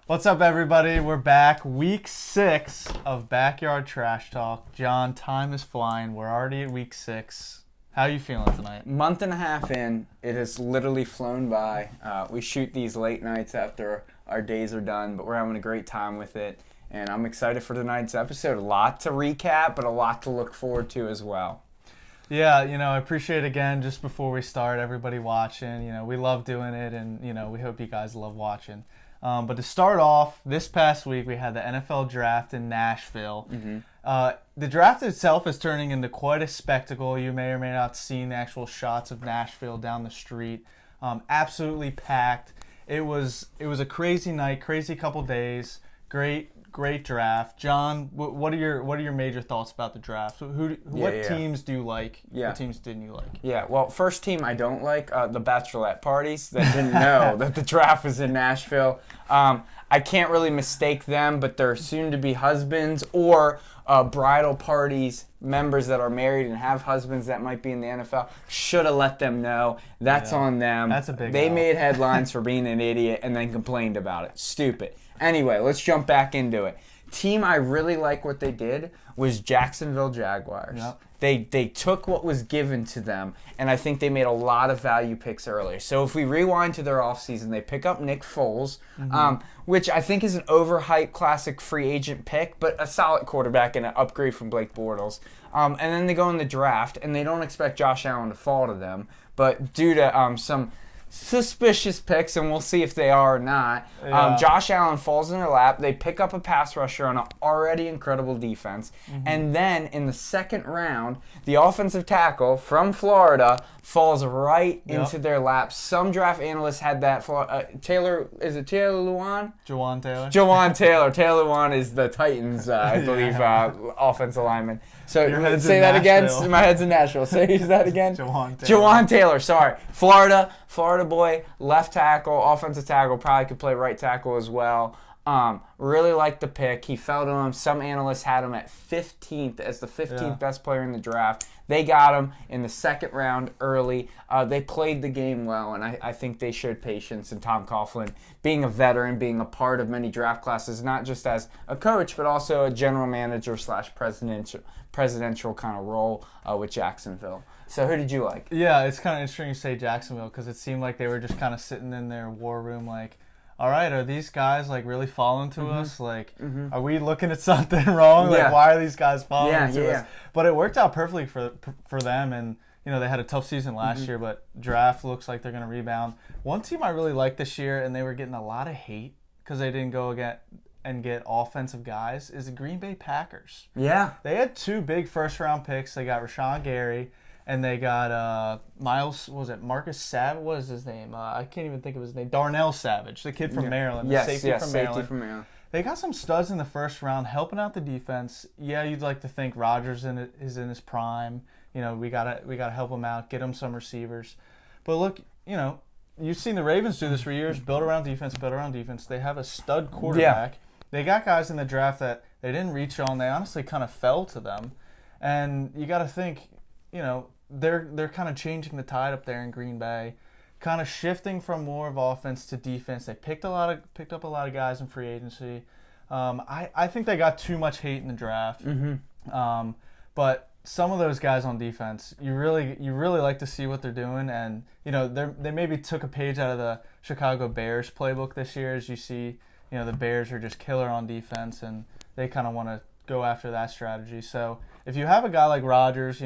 What's up, everybody? We're back. Week 6 of Backyard Trash Talk. John, time is flying. We're already at week 6. How are you feeling tonight? Month and a half in, it has literally flown by. We shoot these late nights after our days are done, but we're having a great time with it. And I'm excited for tonight's episode. A lot to recap, but a lot to look forward to as well. Yeah, I appreciate, again, just before we start, everybody watching. We love doing it, and, we hope you guys love watching. But to start off, this past week we had the NFL draft in Nashville. Mm-hmm. The draft itself is turning into quite a spectacle. You may or may not have seen the actual shots of Nashville down the street. Absolutely packed. It was a crazy night, crazy couple days. Great draft. John, what are your major thoughts about the draft? What teams do you like? Yeah. What teams didn't you like? Yeah, well, first team I don't like, the bachelorette parties that didn't know that the draft was in Nashville. I can't really mistake them, but they're soon-to-be husbands or bridal parties, members that are married and have husbands that might be in the NFL. Should have let them know. That's on them. That's a big They deal. made headlines for being an idiot and then complained about it. Stupid. Anyway, let's jump back into it. Team I really like what they did was Jacksonville Jaguars. Yep. They took what was given to them, and I think they made a lot of value picks earlier. So if we rewind to their offseason, they pick up Nick Foles, which I think is an overhyped classic free agent pick, but a solid quarterback and an upgrade from Blake Bortles. And then they go in the draft, and they don't expect Josh Allen to fall to them, but due to some suspicious picks, and we'll see if they are or not. Yeah. Josh Allen falls in their lap. They pick up a pass rusher on an already incredible defense. Mm-hmm. And then in the second round, the offensive tackle from Florida falls right into their lap. Some draft analysts had that. Taylor Lewan? Jawan Taylor. Jawan Taylor. Taylor Lewan is the Titans, I believe, offensive lineman. So say that again. My head's in Nashville. Say that again. Jawan Taylor. Sorry. Florida boy, left tackle, offensive tackle, probably could play right tackle as well. Really liked the pick. He fell to him. Some analysts had him at 15th as the 15th best player in the draft. They got him in the second round early. They played the game well, and I think they showed patience. And Tom Coughlin, being a veteran, being a part of many draft classes, not just as a coach, but also a general manager / presidential kind of role with Jacksonville. So who did you like? Yeah, it's kind of interesting you say Jacksonville because it seemed like they were just kind of sitting in their war room like, all right, are these guys like really falling to us? Like, are we looking at something wrong? Like, why are these guys falling to us? But it worked out perfectly for them, and they had a tough season last year, but draft looks like they're going to rebound. One team I really liked this year, and they were getting a lot of hate because they didn't go get offensive guys, is the Green Bay Packers. Yeah. They had 2 big first-round picks. They got Rashawn Gary, and they got Marcus Savage? What is his name? I can't even think of his name. Darnell Savage, the kid from Maryland. Yes, safety from Maryland. They got some studs in the first round helping out the defense. Yeah, you'd like to think Rodgers is in his prime. We gotta help him out, get him some receivers. But look, you've seen the Ravens do this for years, build around defense. They have a stud quarterback. Yeah. They got guys in the draft that they didn't reach on. They honestly kind of fell to them. And you got to think, they're kind of changing the tide up there in Green Bay, kind of shifting from more of offense to defense. They picked up a lot of guys in free agency. I think they got too much hate in the draft. Mm-hmm. But some of those guys on defense, you really like to see what they're doing, and they maybe took a page out of the Chicago Bears playbook this year. As you see, the Bears are just killer on defense, and they kind of want to go after that strategy. So if you have a guy like Rodgers,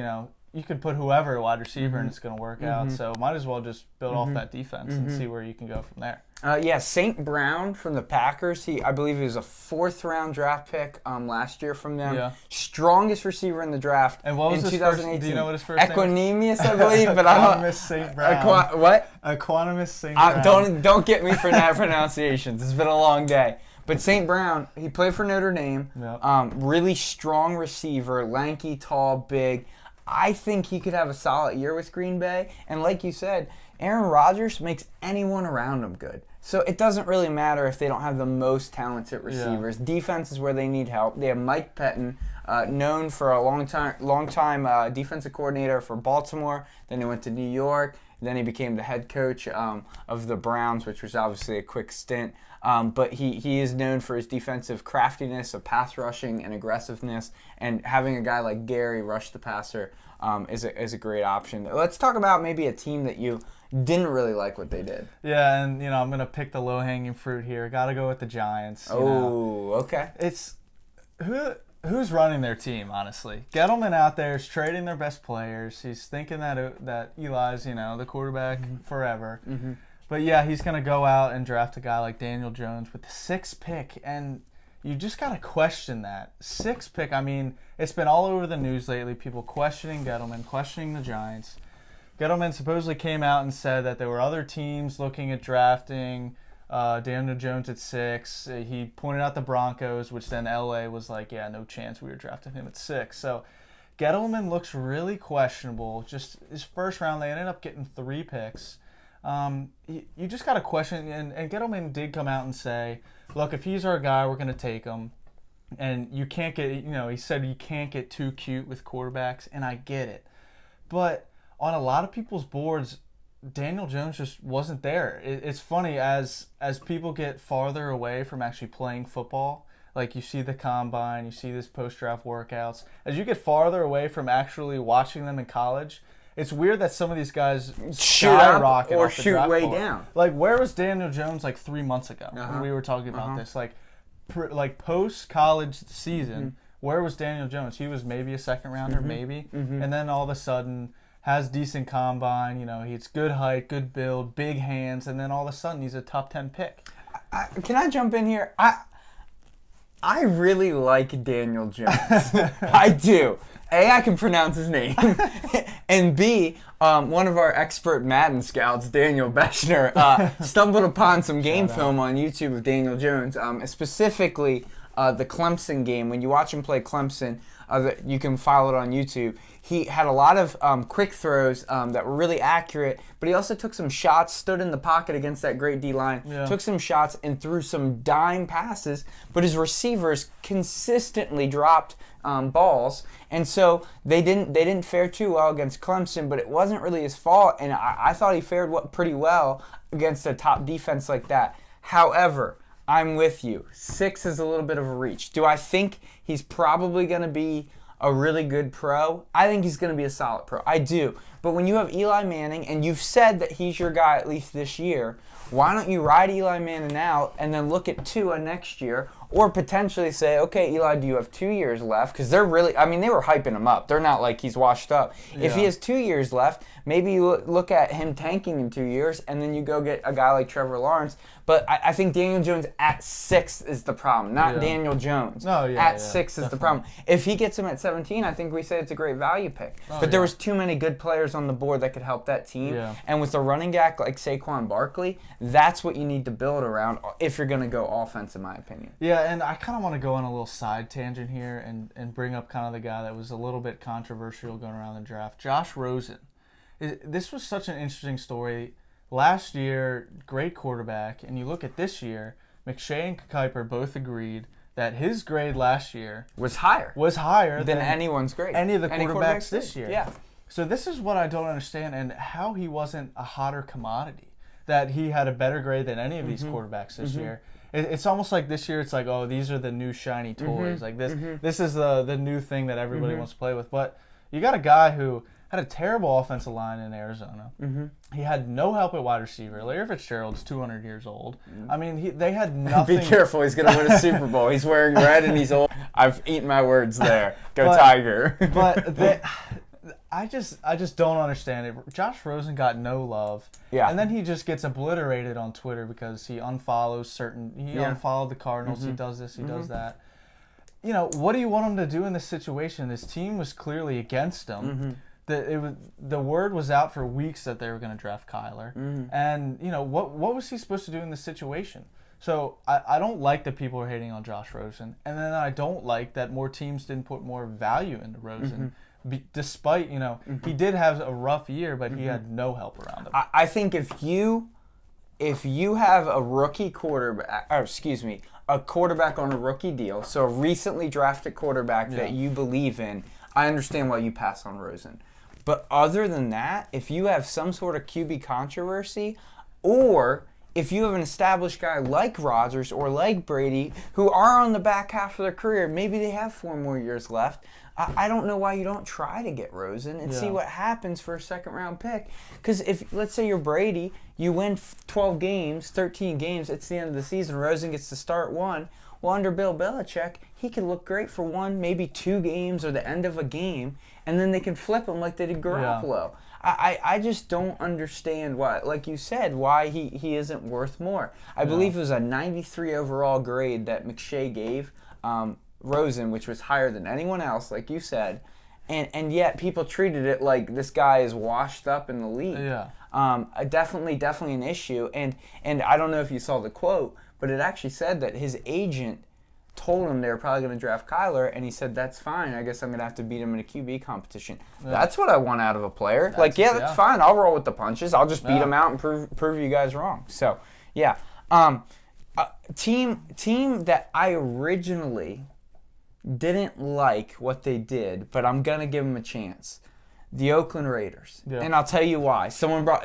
you could put whoever at wide receiver and it's going to work out. So might as well just build off that defense and see where you can go from there. St. Brown from the Packers. I believe he was a 4th-round draft pick last year from them. Yeah. Strongest receiver in the draft. And what was his 2018. First? Do you know what his first name Equanimous, I believe, but I don't. Equanimous St. Brown. What? Equanimous St. Brown. Don't get me for that pronunciations. It's been a long day. But St. Brown, he played for Notre Dame. Yep. Really strong receiver, lanky, tall, big. I think he could have a solid year with Green Bay. And like you said, Aaron Rodgers makes anyone around him good. So it doesn't really matter if they don't have the most talented receivers. Yeah. Defense is where they need help. They have Mike Pettin, known for a long time defensive coordinator for Baltimore. Then he went to New York. Then he became the head coach of the Browns, which was obviously a quick stint. But he is known for his defensive craftiness, of pass rushing and aggressiveness, and having a guy like Gary rush the passer is a great option. Let's talk about maybe a team that you didn't really like what they did. Yeah, and I'm gonna pick the low-hanging fruit here. Got to go with the Giants. Okay. It's who's running their team, honestly. Gettleman out there is trading their best players. He's thinking that Eli's the quarterback forever. Mm-hmm. But yeah, he's gonna go out and draft a guy like Daniel Jones with the 6th pick, and you just gotta question that 6th pick. I mean, it's been all over the news lately. People questioning Gettleman, questioning the Giants. Gettleman supposedly came out and said that there were other teams looking at drafting Daniel Jones at 6. He pointed out the Broncos, which then LA was like, yeah, no chance we were drafting him at 6. So Gettleman looks really questionable. Just his first round, they ended up getting 3 picks. You just got to question, and Gettleman did come out and say, look, if he's our guy, we're going to take him. And you can't get, he said you can't get too cute with quarterbacks, and I get it. But on a lot of people's boards, Daniel Jones just wasn't there. It's funny, as people get farther away from actually playing football, like you see the combine, you see this post-draft workouts, as you get farther away from actually watching them in college, it's weird that some of these guys skyrocket or off the shoot draft way board. down. Like, where was Daniel Jones like 3 months ago when we were talking about this? Like post-college season, where was Daniel Jones? He was maybe a second rounder, maybe. And then all of a sudden has decent combine, he's good height, good build, big hands, and then all of a sudden he's a top 10 pick. Can I jump in here? I really like Daniel Jones. I do. A, I can pronounce his name. And B, one of our expert Madden scouts, Daniel Bechner, stumbled upon some game film on YouTube of Daniel Jones, specifically the Clemson game. When you watch him play Clemson, you can follow it on YouTube. He had a lot of quick throws that were really accurate, but he also took some shots, stood in the pocket against that great D-line, took some shots and threw some dime passes, but his receivers consistently dropped balls, and so they didn't fare too well against Clemson, but it wasn't really his fault, and I thought he fared pretty well against a top defense like that. However, I'm with you. 6 is a little bit of a reach. Do I think he's probably going to be a really good pro? I think he's going to be a solid pro. I do. But when you have Eli Manning, and you've said that he's your guy at least this year, why don't you ride Eli Manning out and then look at Tua next year, or potentially say, okay, Eli, do you have 2 years left? Because they were hyping him up. They're not like he's washed up. If he has 2 years left, maybe you look at him tanking in 2 years, and then you go get a guy like Trevor Lawrence. But I think Daniel Jones at 6 is the problem, not Daniel Jones. At 6 is the problem. If he gets him at 17, I think we say it's a great value pick. But there was too many good players on the board that could help that team. And with a running back like Saquon Barkley, that's what you need to build around if you're going to go offense, in my opinion. Yeah, and I kind of want to go on a little side tangent here and bring up kind of the guy that was a little bit controversial going around the draft, Josh Rosen. This was such an interesting story. Last year, great quarterback, and you look at this year, McShay and Kuiper both agreed that his grade last year was higher than anyone's grade. Any of the quarterbacks this year. Yeah. So this is what I don't understand, and how he wasn't a hotter commodity, that he had a better grade than any of these quarterbacks this year. It's almost like this year it's like, oh, these are the new shiny toys. Like this is the new thing that everybody wants to play with. But you got a guy who had a terrible offensive line in Arizona. He had no help at wide receiver. Larry Fitzgerald's 200 years old. I mean, they had nothing. Be careful, he's going to win a Super Bowl. He's wearing red and he's old. I've eaten my words there. Go Tiger. But I just don't understand it. Josh Rosen got no love. Yeah. And then he just gets obliterated on Twitter because he unfollows unfollowed the Cardinals. He does this, he does that. What do you want him to do in this situation? His team was clearly against him. The word was out for weeks that they were going to draft Kyler. And, what was he supposed to do in this situation? So I don't like that people are hating on Josh Rosen. And then I don't like that more teams didn't put more value into Rosen. Despite, he did have a rough year, but he had no help around him. I think if you have a rookie quarterback, a quarterback on a rookie deal, so a recently drafted quarterback that you believe in, I understand why you pass on Rosen. But other than that, if you have some sort of QB controversy, or if you have an established guy like Rodgers or like Brady who are on the back half of their career, maybe they have 4 more years left, I don't know why you don't try to get Rosen and see what happens for a second-round pick. Because if, let's say you're Brady, you win 12 games, 13 games, it's the end of the season, Rosen gets to start 1. Well, under Bill Belichick, he can look great for 1, maybe 2 games or the end of a game, and then they can flip him like they did Garoppolo. I just don't understand why, like you said, why he isn't worth more. I believe it was a 93 overall grade that McShay gave Rosen, which was higher than anyone else, like you said, and yet people treated it like this guy is washed up in the league. Definitely an issue, and I don't know if you saw the quote, but it actually said that his agent told him they were probably going to draft Kyler, and he said, that's fine. I guess I'm going to have to beat him in a QB competition. That's what I want out of a player. That's fine. I'll roll with the punches. I'll just beat him out and prove you guys wrong. So, yeah. Team that I originally didn't like what they did, but I'm going to give them a chance. The Oakland Raiders. And I'll tell you why.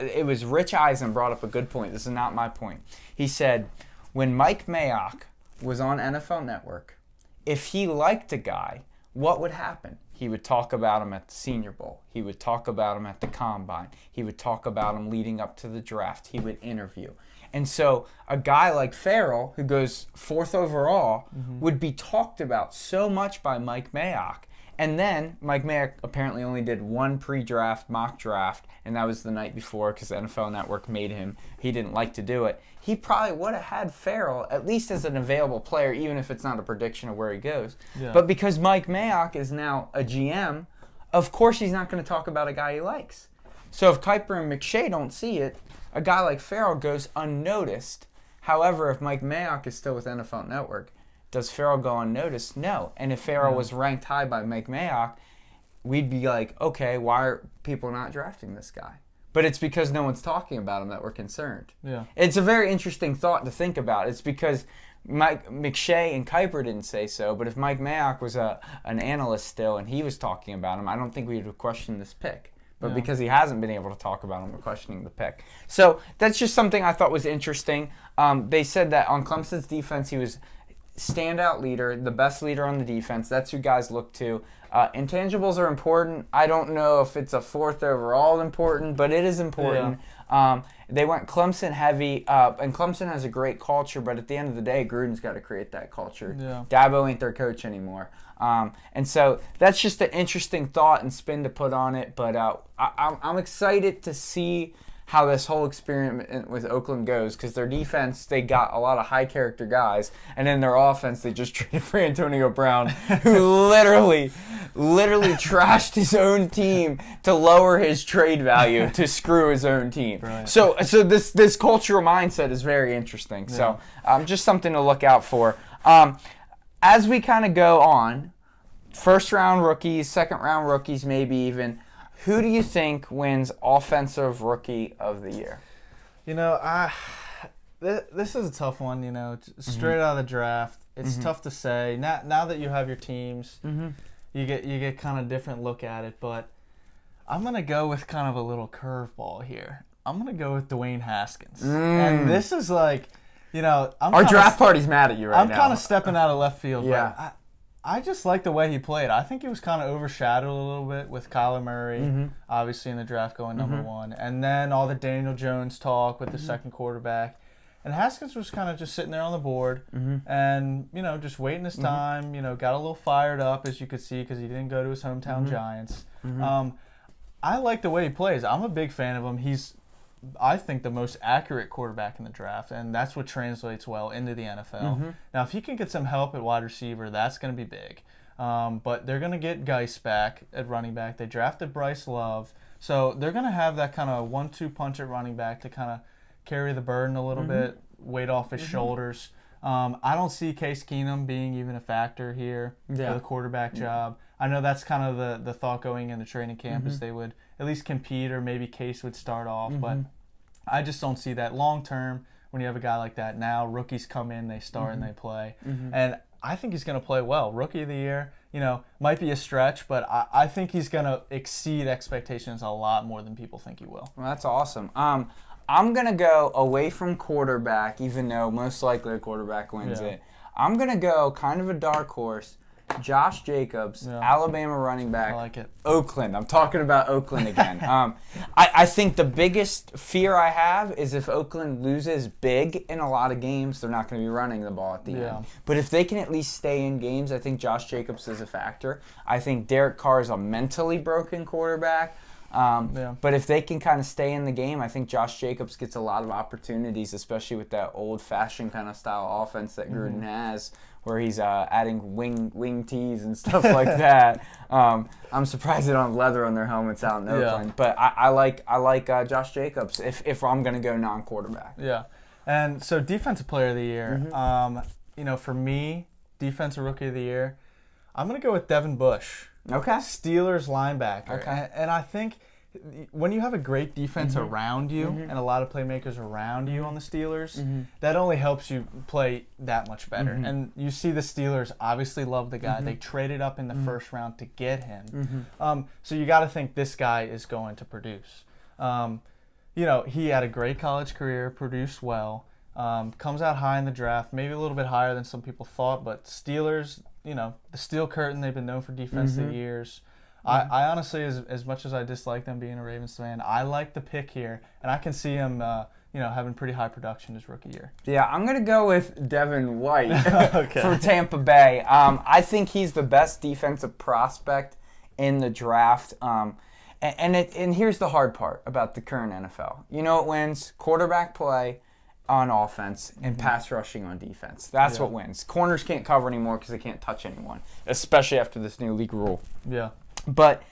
It was Rich Eisen brought up a good point. This is not my point. He said, when Mike Mayock was on NFL Network, if he liked a guy, what would happen? He would talk about him at the Senior Bowl. He would talk about him at the Combine. He would talk about him leading up to the draft. He would interview. And so a guy like Farrell, who goes 4th overall, would be talked about so much by Mike Mayock. And then Mike Mayock apparently only did 1 pre-draft mock draft, and that was the night before because NFL Network made him. He didn't like to do it. He probably would have had Farrell at least as an available player, even if it's not a prediction of where he goes. But because Mike Mayock is now a GM, of course he's not going to talk about a guy he likes. So if Kuiper and McShay don't see it, a guy like Farrell goes unnoticed. However, if Mike Mayock is still with NFL Network, does Farrell go unnoticed? No. And if Farrell was ranked high by Mike Mayock, we'd be like, okay, why are people not drafting this guy? But it's because no one's talking about him that we're concerned. It's a very interesting thought to think about. It's because Mike McShay and Kuiper didn't say so, but if Mike Mayock was an analyst still and he was talking about him, I don't think we would have questioned this pick. But because he hasn't been able to talk about him, we're questioning the pick. So that's just something I thought was interesting. They said that on Clemson's defense, he was standout leader, the best leader on the defense. That's who guys look to. Intangibles are important. I don't know if it's a 4th overall important, but it is important. They went Clemson heavy, and Clemson has a great culture, but at the end of the day, Gruden's got to create that culture. Dabo ain't their coach anymore. And so that's just an interesting thought and spin to put on it, but I'm excited to see how this whole experiment with Oakland goes, because their defense, they got a lot of high-character guys, and in their offense, they just traded for Antonio Brown, who literally trashed his own team to lower his trade value to screw his own team. So this cultural mindset is very interesting. So just something to look out for. As we kind of go on, first-round rookies, second-round rookies, maybe even, who do you think wins Offensive Rookie of the Year? You know, this is a tough one, you know, straight out of the draft. It's tough to say. Now that you have your teams, you get kind of different look at it, but I'm going to go with kind of a little curveball here. I'm going to go with Dwayne Haskins. And this is like, you know, our draft party's mad at you right now. I'm kind of stepping out of left field, but I just like the way he played. I think he was kind of overshadowed a little bit with Kyler Murray, obviously in the draft going number 1. And then all the Daniel Jones talk with the second quarterback. And Haskins was kind of just sitting there on the board and, you know, just waiting his time, you know, got a little fired up, as you could see, because he didn't go to his hometown Giants. I like the way he plays. I'm a big fan of him. He's, I think, the most accurate quarterback in the draft, and that's what translates well into the NFL. Now, if he can get some help at wide receiver, that's going to be big. But they're going to get Geis back at running back. They drafted Bryce Love. So they're going to have that kind of 1-2 punch at running back to kind of carry the burden a little bit, weight off his shoulders. I don't see Case Keenum being even a factor here for the quarterback job. I know that's kind of the thought going into training camp is they would at least compete, or maybe Case would start off. But I just don't see that long term when you have a guy like that. Now rookies come in, they start and they play. Mm-hmm. And I think he's going to play well. Rookie of the year, might be a stretch, but I think he's going to exceed expectations a lot more than people think he will. Well, that's awesome. I'm going to go away from quarterback, even though most likely a quarterback wins it. I'm going to go kind of a dark horse. Josh Jacobs, Alabama running back. I like it. Oakland. I'm talking about Oakland again. I think the biggest fear I have is if Oakland loses big in a lot of games, they're not going to be running the ball at the end. But if they can at least stay in games, I think Josh Jacobs is a factor. I think Derek Carr is a mentally broken quarterback. But if they can kind of stay in the game, I think Josh Jacobs gets a lot of opportunities, especially with that old-fashioned kind of style offense that Gruden has, where he's adding wing tees and stuff like that. I'm surprised they don't have leather on their helmets out in Oakland. But I like Josh Jacobs if I'm going to go non-quarterback. Yeah. And so defensive player of the year, for me, defensive rookie of the year, I'm going to go with Devin Bush. Okay. Steelers linebacker. Okay. And I think when you have a great defense around you and a lot of playmakers around you on the Steelers, that only helps you play that much better. And you see the Steelers obviously love the guy. They traded up in the first round to get him. So you got to think this guy is going to produce. He had a great college career, produced well, comes out high in the draft, maybe a little bit higher than some people thought, but Steelers, the Steel Curtain, they've been known for defensive years. I honestly, as much as I dislike them being a Ravens fan, I like the pick here, and I can see him, having pretty high production his rookie year. Yeah, I'm going to go with Devin White for Tampa Bay. I think he's the best defensive prospect in the draft. And here's the hard part about the current NFL. You know what wins? Quarterback play on offense and pass rushing on defense. That's what wins. Corners can't cover anymore because they can't touch anyone, especially after this new league rule. Yeah. But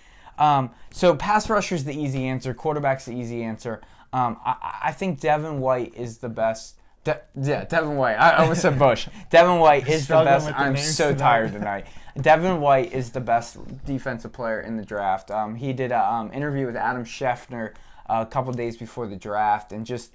so pass rusher's the easy answer. Quarterback's the easy answer. I think Devin White is the best. Devin White. I almost said Bush. Devin White is the best. I'm so tired tonight. Devin White is the best defensive player in the draft. He did an interview with Adam Schefter a couple days before the draft, and just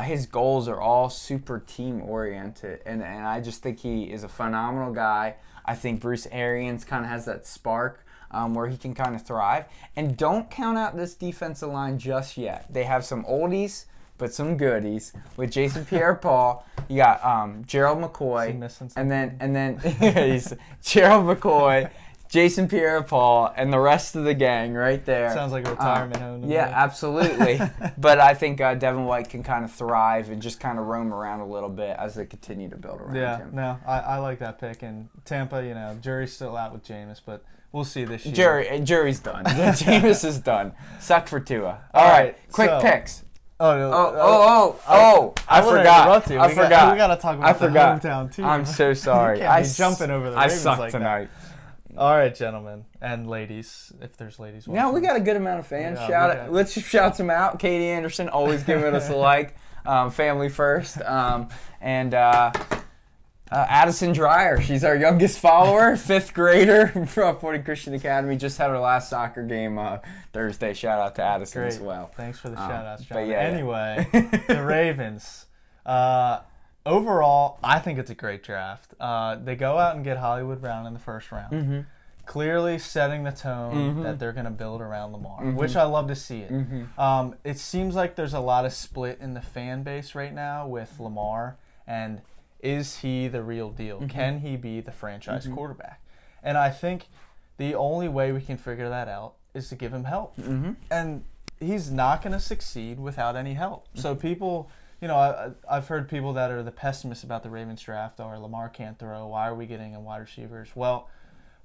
his goals are all super team-oriented, and I just think he is a phenomenal guy. I think Bruce Arians kind of has that spark where he can kind of thrive. And don't count out this defensive line just yet. They have some oldies, but some goodies. With Jason Pierre-Paul, you got Gerald McCoy, and then he's Gerald McCoy, Jason Pierre-Paul, and the rest of the gang right there. Sounds like a retirement home. Yeah, absolutely. But I think Devin White can kind of thrive and just kind of roam around a little bit as they continue to build around him. Yeah, no, I like that pick. And Tampa, jury's still out with Jameis, but we'll see this year. Jury's done. Jameis is done. Suck for Tua. All right, quick picks. I forgot. We got to talk about the hometown team. I'm so sorry. I jumping over the Ravens. I suck like tonight. That. All right, gentlemen and ladies, if there's ladies watching. Yeah, we got a good amount of fans. Let's just shout some out. Katie Anderson, always giving us a like. Family first. And Addison Dreyer, she's our youngest follower, 5th grader from Fording Christian Academy. Just had her last soccer game Thursday. Shout out to Addison as well. Thanks for the shout outs, John. But anyway, the Ravens. Overall, I think it's a great draft. They go out and get Hollywood Brown in the first round. Clearly setting the tone that they're going to build around Lamar, which I love to see it. It seems like there's a lot of split in the fan base right now with Lamar, and is he the real deal? Can he be the franchise quarterback? And I think the only way we can figure that out is to give him help. And he's not going to succeed without any help. So people... I've heard people that are the pessimists about the Ravens draft, or Lamar can't throw, why are we getting a wide receivers? Well,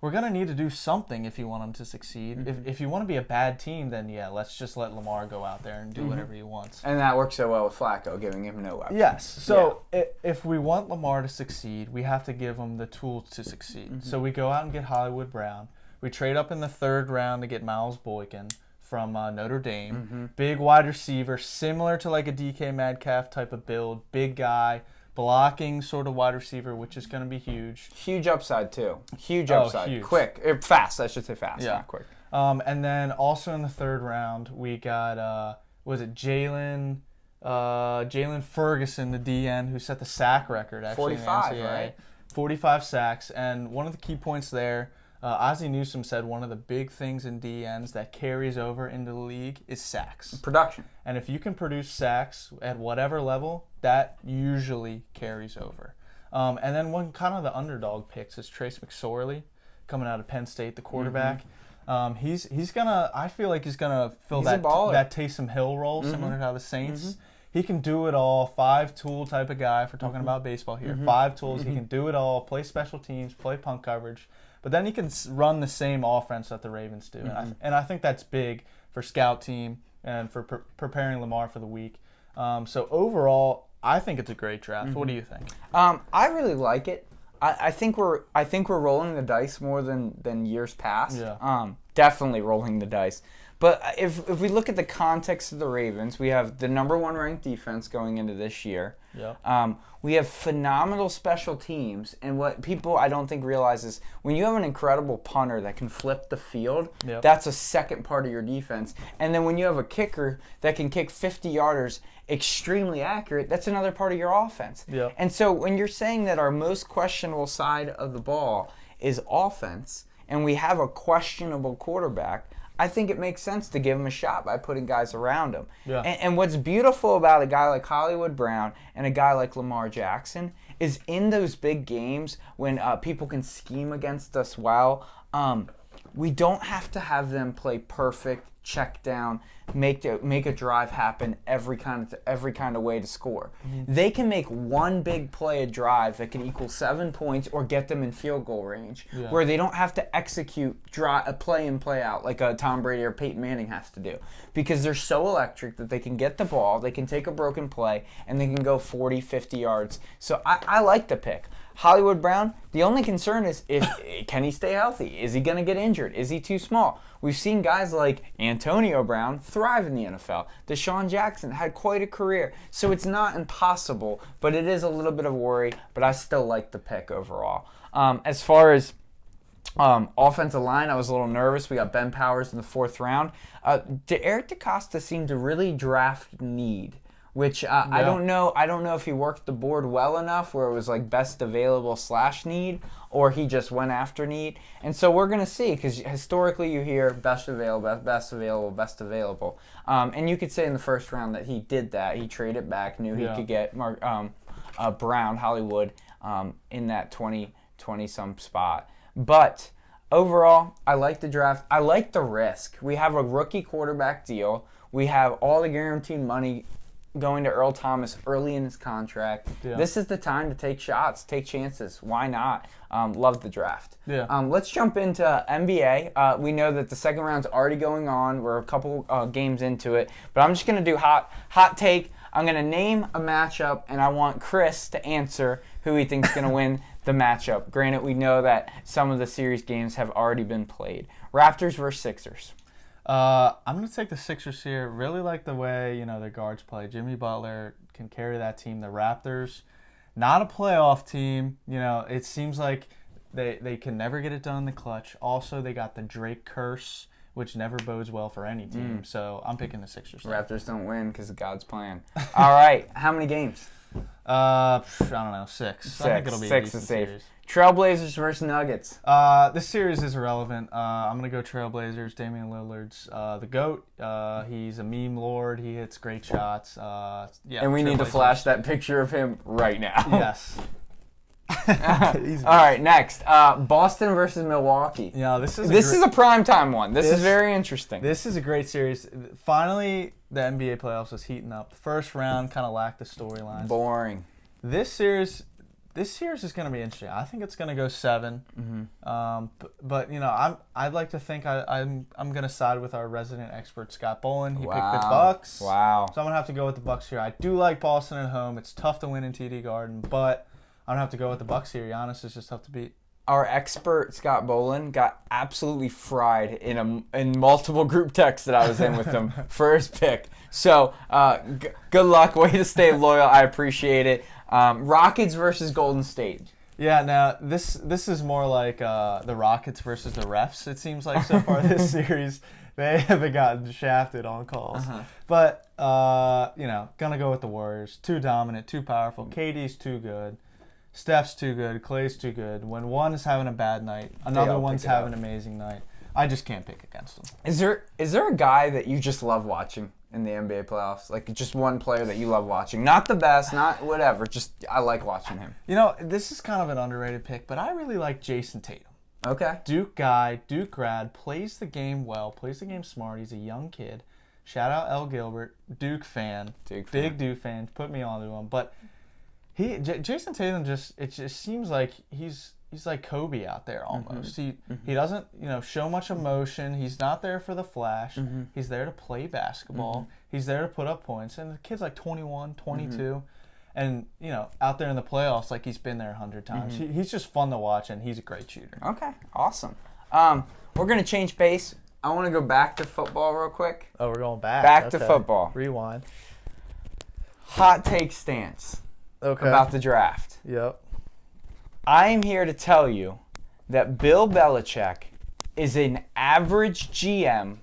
we're going to need to do something if you want him to succeed. If you want to be a bad team, then let's just let Lamar go out there and do whatever he wants. And that works so well with Flacco, giving him no weapons. Yes. So if we want Lamar to succeed, we have to give him the tools to succeed. So we go out and get Hollywood Brown. We trade up in the 3rd round to get Miles Boykin from Notre Dame. Big wide receiver, similar to like a DK Metcalf type of build. Big guy, blocking sort of wide receiver, which is going to be huge. Huge upside too. Huge upside. Huge. Quick. Fast, I should say fast, not quick. And then also in the 3rd round, we got, was it Jalen Jalen Ferguson, the DN, who set the sack record actually 45, in the NCAA. right? 45 sacks, and one of the key points there, Ozzie Newsome said one of the big things in DNs that carries over into the league is sacks. Production. And if you can produce sacks at whatever level, that usually carries over. And then one kind of the underdog picks is Trace McSorley, coming out of Penn State, the quarterback. He's gonna. I feel like he's gonna fill that Taysom Hill role, similar to how the Saints. He can do it all. 5-tool type of guy. If we're talking about baseball here, 5 tools. He can do it all. Play special teams. Play punt coverage. But then he can run the same offense that the Ravens do, and I think that's big for scout team and for preparing Lamar for the week. So overall, I think it's a great draft. What do you think? I really like it. I think we're rolling the dice more than years past. Yeah. Definitely rolling the dice. But if we look at the context of the Ravens, we have the number 1 ranked defense going into this year. Yeah. We have phenomenal special teams, and what people I don't think realize is when you have an incredible punter that can flip the field, that's a second part of your defense. And then when you have a kicker that can kick 50-yarders extremely accurate, that's another part of your offense. Yeah. And so when you're saying that our most questionable side of the ball is offense, and we have a questionable quarterback, I think it makes sense to give him a shot by putting guys around him. Yeah. And what's beautiful about a guy like Hollywood Brown and a guy like Lamar Jackson is in those big games when people can scheme against us well, we don't have to have them play perfect, check down, make a drive happen every kind of way to score. They can make one big play a drive that can equal 7 points or get them in field goal range, where they don't have to execute a play in, play out like a Tom Brady or Peyton Manning has to do, because they're so electric that they can get the ball, they can take a broken play, and they can go 40, 50 yards. So I like the pick. Hollywood Brown, the only concern is can he stay healthy? Is he going to get injured? Is he too small? We've seen guys like Antonio Brown thrive in the NFL. Deshaun Jackson had quite a career. So it's not impossible, but it is a little bit of worry, but I still like the pick overall. As far as offensive line, I was a little nervous. We got Ben Powers in the 4th round. Eric DeCosta seemed to really draft need, which I don't know. I don't know if he worked the board well enough where it was like best available / need, or he just went after need. And so we're going to see, because historically you hear best available, best available, best available. And you could say in the 1st round that he did that. He traded back, knew he could get Brown, Hollywood, in that 20-some spot. But overall, I like the draft. I like the risk. We have a rookie quarterback deal. We have all the guaranteed money going to Earl Thomas early in his contract. Yeah. This is the time to take shots, take chances. Why not? Love the draft. Yeah. Let's jump into NBA. We know that the 2nd round's already going on. We're a couple games into it. But I'm just going to do hot take. I'm going to name a matchup, and I want Chris to answer who he thinks is going to win the matchup. Granted, we know that some of the series games have already been played. Raptors versus Sixers. I'm going to take the Sixers here. Really like the way, their guards play. Jimmy Butler can carry that team. The Raptors, not a playoff team. It seems like they can never get it done in the clutch. Also, they got the Drake curse, which never bodes well for any team. So I'm picking the Sixers. Raptors don't win because of God's plan. All right. How many games? I don't know. 6. I think it'll be 6 is safe. Series. Trailblazers versus Nuggets. This series is irrelevant. I'm going to go Trailblazers. Damian Lillard's the GOAT. He's a meme lord. He hits great shots. And we need to flash that picture of him right now. Yes. All right, next. Boston versus Milwaukee. Yeah, this is a primetime one. This is very interesting. This is a great series. Finally, the NBA playoffs is heating up. The 1st round kind of lacked the storylines. Boring. This series is going to be interesting. I think it's going to go 7. But I'd like to think I'm going to side with our resident expert Scott Bolin. He picked the Bucks. Wow. So I'm going to have to go with the Bucks here. I do like Boston at home. It's tough to win in TD Garden, but I'm going to have to go with the Bucks here. Giannis is just tough to beat. Our expert Scott Bolin got absolutely fried in multiple group texts that I was in with him for his pick. So good luck. Way to stay loyal. I appreciate it. Rockets versus Golden State. Yeah, now this is more like the Rockets versus the refs, it seems like so far this series. They haven't gotten shafted on calls. But, gonna go with the Warriors. Too dominant, too powerful. KD's too good. Steph's too good. Clay's too good. When one is having a bad night, another one's having an amazing night. I just can't pick against them. Is there a guy that you just love watching in the NBA playoffs? Like just one player that you love watching? Not the best, not whatever. Just I like watching him. This is kind of an underrated pick, but I really like Jason Tatum. Okay. Duke guy, Duke grad, plays the game well, plays the game smart. He's a young kid. Shout out L. Gilbert, Duke fan. Big Duke fan. Put me onto him. But Jason Tatum it just seems like he's like Kobe out there almost. He doesn't, show much emotion. He's not there for the flash. He's there to play basketball. He's there to put up points. And the kid's like 21, 22. And, out there in the playoffs, like he's been there 100 times. He's just fun to watch, and he's a great shooter. Okay, awesome. We're going to change pace. I want to go back to football real quick. Oh, we're going back. Back to football. Rewind. Hot take stance about the draft. Yep. I am here to tell you that Bill Belichick is an average GM,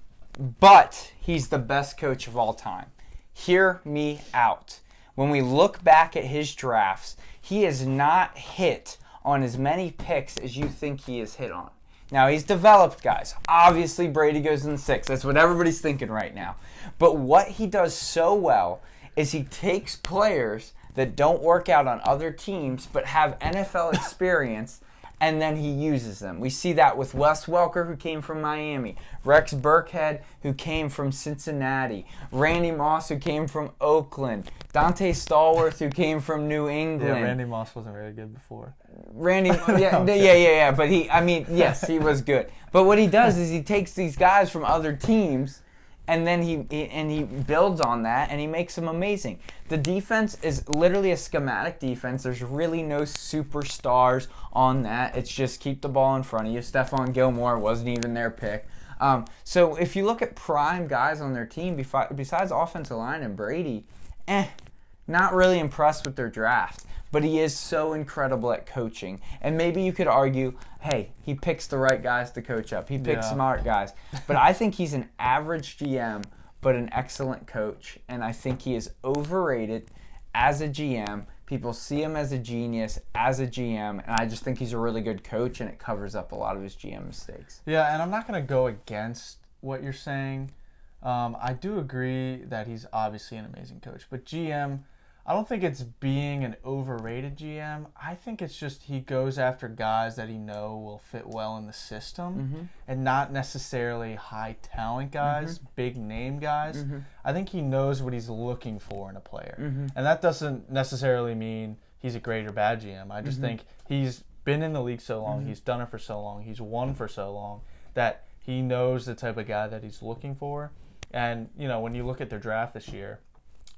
but he's the best coach of all time. Hear me out. When we look back at his drafts, he has not hit on as many picks as you think he has hit on. Now, he's developed guys. Obviously, Brady goes in the 6th. That's what everybody's thinking right now. But what he does so well is he takes players that don't work out on other teams but have NFL experience, and then he uses them. We see that with Wes Welker, who came from Miami, Rex Burkhead, who came from Cincinnati, Randy Moss, who came from Oakland, Dante Stallworth, who came from New England. Yeah, Randy Moss wasn't very good before. Yeah. But yes, he was good. But what he does is he takes these guys from other teams, and then he builds on that, and he makes them amazing. The defense is literally a schematic defense. There's really no superstars on that. It's just keep the ball in front of you. Stephon Gilmore wasn't even their pick. So if you look at prime guys on their team, besides offensive line and Brady, not really impressed with their draft. But he is so incredible at coaching. And maybe you could argue, hey, he picks the right guys to coach up. He picks smart guys. But I think he's an average GM, but an excellent coach. And I think he is overrated as a GM. People see him as a genius, as a GM. And I just think he's a really good coach, and it covers up a lot of his GM mistakes. Yeah, and I'm not going to go against what you're saying. I do agree that he's obviously an amazing coach. But GM... I don't think it's being an overrated GM. I think it's just he goes after guys that he will fit well in the system and not necessarily high talent guys, big name guys. I think he knows what he's looking for in a player. And that doesn't necessarily mean he's a great or bad GM. I just think he's been in the league so long, he's done it for so long, he's won for so long that he knows the type of guy that he's looking for. And, when you look at their draft this year,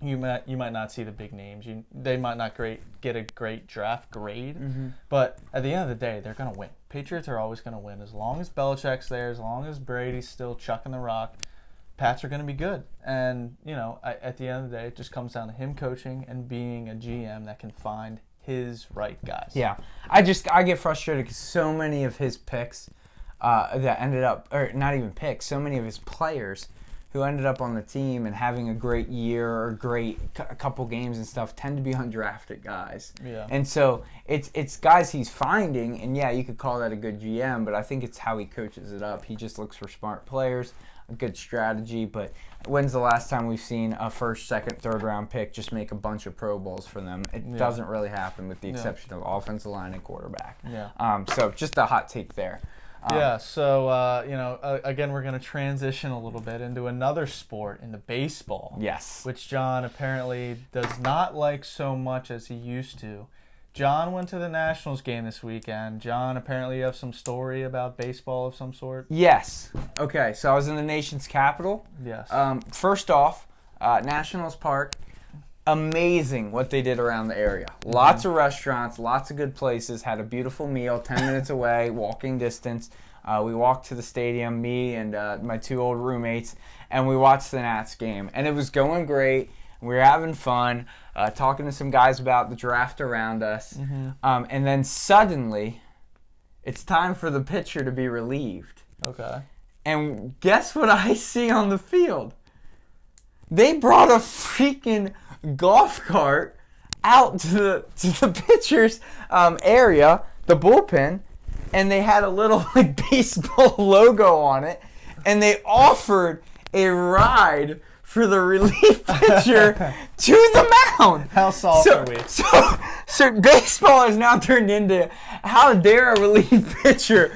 you might not see the big names. They might not get a great draft grade, but at the end of the day, they're going to win. Patriots are always going to win. As long as Belichick's there, as long as Brady's still chucking the rock, Pats are going to be good. And, at the end of the day, it just comes down to him coaching and being a GM that can find his right guys. Yeah. I get frustrated because so many of his picks that ended up, or not even picks, so many of his players who ended up on the team and having a great year or a couple games and stuff tend to be undrafted guys. Yeah. And so it's guys he's finding, and yeah, you could call that a good GM, but I think it's how he coaches it up. He just looks for smart players, a good strategy, but when's the last time we've seen a first, second, third round pick just make a bunch of Pro Bowls for them? It doesn't really happen with the exception of offensive line and quarterback. Yeah. So just a hot take there. So, again, we're going to transition a little bit into another sport, into baseball. Yes. Which John apparently does not like so much as he used to. John went to the Nationals game this weekend. John, apparently you have some story about baseball of some sort? Yes. Okay, so I was in the nation's capital. Yes. First off, Nationals Park. Amazing what they did around the area. Lots of restaurants, lots of good places. Had a beautiful meal, 10 minutes away, walking distance. We walked to the stadium, me and my two old roommates, and we watched the Nats game. And it was going great. We were having fun, talking to some guys about the draft around us. And then suddenly, it's time for the pitcher to be relieved. Okay. And guess what I see on the field? They brought a freaking golf cart out to the pitcher's area, the bullpen, and they had a little baseball logo on it, and they offered a ride for the relief pitcher to the mound. How soft are we? So baseball has now turned into, how dare a relief pitcher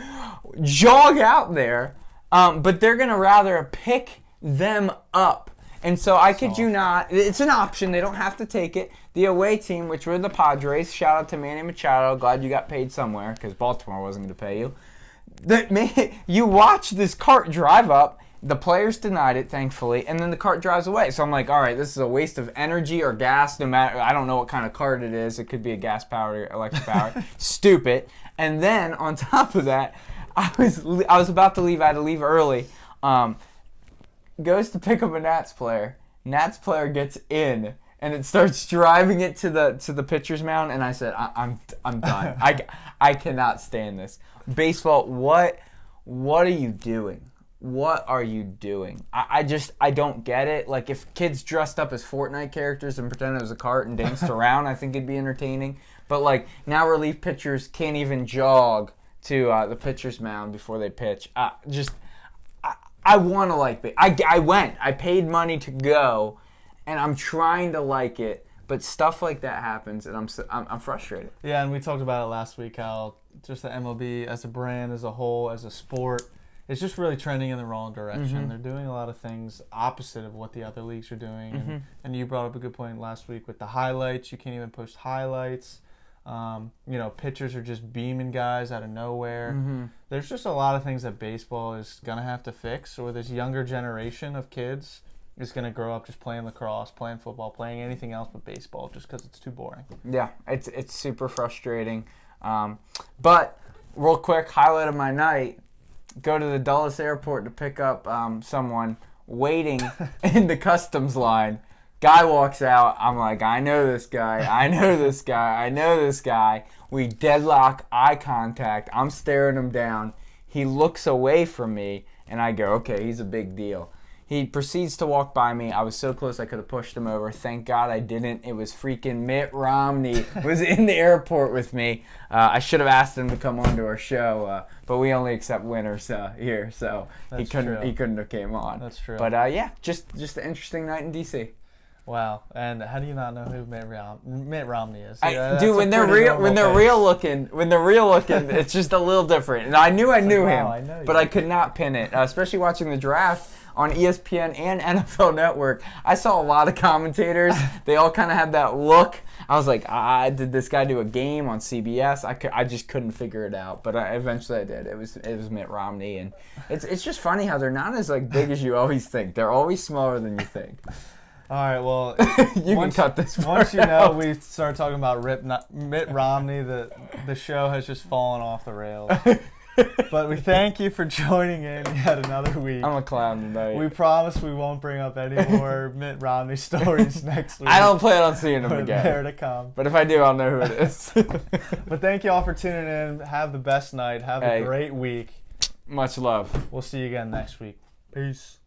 jog out there, but they're going to rather pick them up. And so I kid you not, it's an option. They don't have to take it. The away team, which were the Padres, shout out to Manny Machado. Glad you got paid somewhere because Baltimore wasn't going to pay you. You watch this cart drive up. The players denied it, thankfully, and then the cart drives away. So I'm like, all right, this is a waste of energy or gas. No matter, I don't know what kind of cart it is. It could be a gas-powered or electric-powered. Stupid. And then on top of that, I was about to leave. I had to leave early. Goes to pick up a Nats player. Nats player gets in, and it starts driving it to the pitcher's mound. And I said, I'm done. I cannot stand this. Baseball. What are you doing? What are you doing? I don't get it. Like, if kids dressed up as Fortnite characters and pretended it was a cart and danced around, I think it'd be entertaining. But like, now relief pitchers can't even jog to the pitcher's mound before they pitch. I want to like it. I went. I paid money to go, and I'm trying to like it. But stuff like that happens, and I'm frustrated. Yeah, and we talked about it last week, how just the MLB as a brand, as a whole, as a sport, it's just really trending in the wrong direction. They're doing a lot of things opposite of what the other leagues are doing. And you brought up a good point last week with the highlights. You can't even post highlights. Pitchers are just beaming guys out of nowhere. There's just a lot of things that baseball is going to have to fix, or this younger generation of kids is going to grow up just playing lacrosse, playing football, playing anything else but baseball just because it's too boring. Yeah, it's super frustrating. But real quick, highlight of my night, go to the Dulles airport to pick up someone waiting in the customs line. Guy walks out. I'm like, I know this guy. I know this guy. I know this guy. We deadlock eye contact. I'm staring him down. He looks away from me, and I go, okay, he's a big deal. He proceeds to walk by me. I was so close I could have pushed him over. Thank God I didn't. It was freaking Mitt Romney was in the airport with me. I should have asked him to come on to our show, but we only accept winners here, so he couldn't have came on. That's true. But just an interesting night in D.C. Wow, and how do you not know who Mitt Romney is? Dude, when they're real looking, it's just a little different. And I knew him, but I could not pin it. Especially watching the draft on ESPN and NFL Network, I saw a lot of commentators. They all kind of had that look. I was like, did this guy do a game on CBS? I just couldn't figure it out, but eventually I did. It was Mitt Romney, and it's just funny how they're not as big as you always think. They're always smaller than you think. All right, well, you can cut this part once you know we start talking about Mitt Romney, the show has just fallen off the rails. But we thank you for joining in yet another week. I'm a clown tonight. We promise we won't bring up any more Mitt Romney stories next week. I don't plan on seeing them again. There to come. But if I do, I'll know who it is. But thank you all for tuning in. Have the best night. Have a great week. Much love. We'll see you again next week. Peace.